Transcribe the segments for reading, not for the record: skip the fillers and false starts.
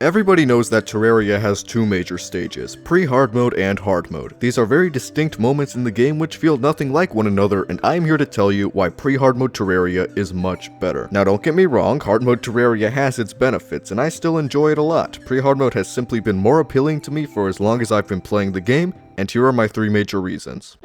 Everybody knows that Terraria has two major stages, pre-hard mode and hard mode. These are very distinct moments in the game which feel nothing like one another, and I'm here to tell you why pre-hard mode Terraria is much better. Now don't get me wrong, hard mode Terraria has its benefits, and I still enjoy it a lot. Pre-hard mode has simply been more appealing to me for as long as I've been playing the game, and here are my three major reasons.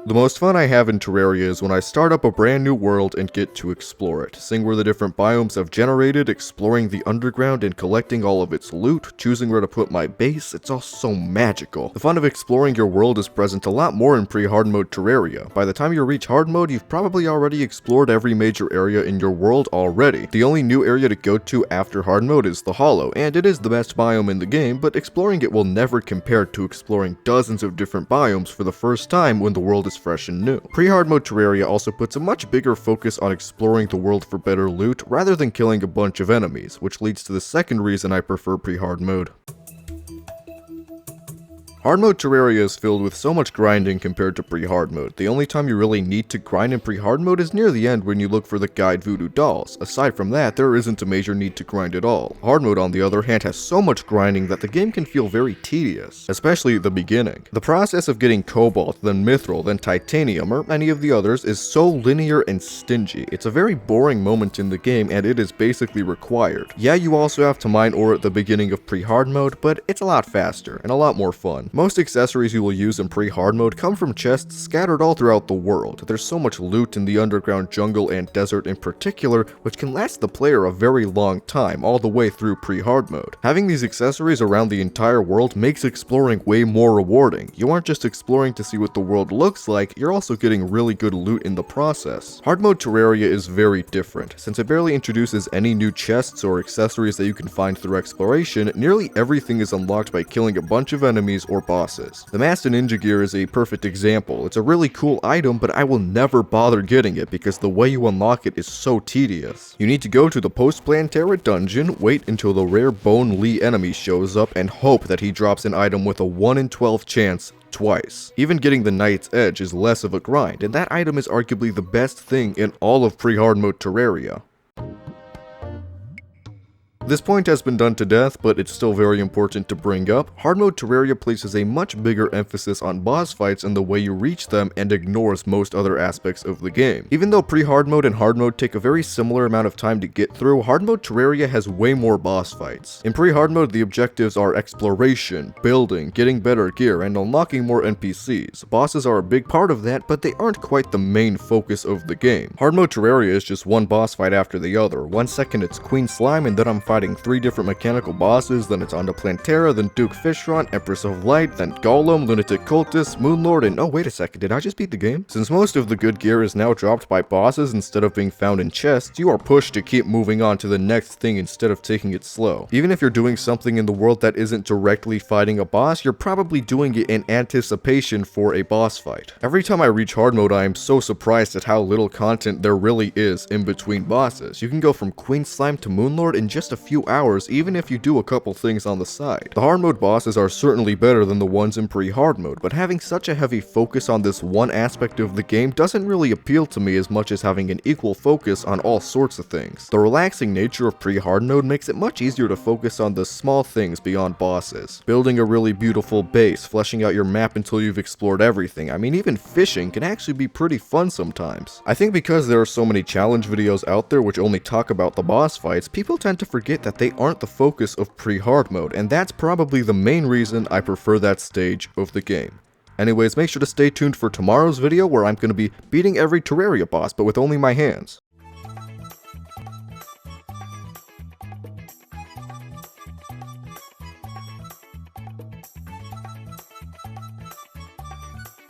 The most fun I have in Terraria is when I start up a brand new world and get to explore it, seeing where the different biomes have generated, exploring the underground and collecting all of its loot, choosing where to put my base. It's all so magical. The fun of exploring your world is present a lot more in pre-hard mode Terraria. By the time you reach hard mode, you've probably already explored every major area in your world already. The only new area to go to after hard mode is the Hollow, and it is the best biome in the game, but exploring it will never compare to exploring dozens of different biomes for the first time when the world is fresh and new. Pre-hard mode Terraria also puts a much bigger focus on exploring the world for better loot rather than killing a bunch of enemies, which leads to the second reason I prefer pre-hard mode. Hard mode Terraria is filled with so much grinding compared to pre-hard mode. The only time you really need to grind in pre-hard mode is near the end when you look for the guide voodoo dolls. Aside from that, there isn't a major need to grind at all. Hard mode on the other hand has so much grinding that the game can feel very tedious, especially at the beginning. The process of getting cobalt, then mithril, then titanium, or any of the others is so linear and stingy. It's a very boring moment in the game and it is basically required. Yeah, you also have to mine ore at the beginning of pre-hard mode, but it's a lot faster and a lot more fun. Most accessories you will use in pre-hard mode come from chests scattered all throughout the world. There's so much loot in the underground jungle and desert in particular, which can last the player a very long time, all the way through pre-hard mode. Having these accessories around the entire world makes exploring way more rewarding. You aren't just exploring to see what the world looks like, you're also getting really good loot in the process. Hard mode Terraria is very different. Since it barely introduces any new chests or accessories that you can find through exploration, nearly everything is unlocked by killing a bunch of enemies or bosses. The Master Ninja Gear is a perfect example. It's a really cool item, but I will never bother getting it because the way you unlock it is so tedious. You need to go to the post-Plantera dungeon, wait until the rare Bone Lee enemy shows up, and hope that he drops an item with a 1 in 12 chance twice. Even getting the Knight's Edge is less of a grind, and that item is arguably the best thing in all of pre-hard mode Terraria. This point has been done to death, but it's still very important to bring up. Hard mode Terraria places a much bigger emphasis on boss fights and the way you reach them and ignores most other aspects of the game. Even though pre-hard mode and hard mode take a very similar amount of time to get through, hard mode Terraria has way more boss fights. In pre-hard mode, the objectives are exploration, building, getting better gear, and unlocking more NPCs. Bosses are a big part of that, but they aren't quite the main focus of the game. Hard mode Terraria is just one boss fight after the other. 1 second it's Queen Slime, and then I'm fighting 3 different mechanical bosses, then it's on to Plantera, then Duke Fishron, Empress of Light, then Golem, Lunatic Cultist, Moonlord, and oh wait a second, did I just beat the game? Since most of the good gear is now dropped by bosses instead of being found in chests, you are pushed to keep moving on to the next thing instead of taking it slow. Even if you're doing something in the world that isn't directly fighting a boss, you're probably doing it in anticipation for a boss fight. Every time I reach hard mode, I am so surprised at how little content there really is in between bosses. You can go from Queen Slime to Moonlord in just a few hours, even if you do a couple things on the side. The hard mode bosses are certainly better than the ones in pre-hard mode, but having such a heavy focus on this one aspect of the game doesn't really appeal to me as much as having an equal focus on all sorts of things. The relaxing nature of pre-hard mode makes it much easier to focus on the small things beyond bosses. Building a really beautiful base, fleshing out your map until you've explored everything. I mean, even fishing can actually be pretty fun sometimes. I think because there are so many challenge videos out there which only talk about the boss fights, people tend to forget that they aren't the focus of pre-hard mode, and that's probably the main reason I prefer that stage of the game. Anyways, make sure to stay tuned for tomorrow's video where I'm going to be beating every Terraria boss, but with only my hands.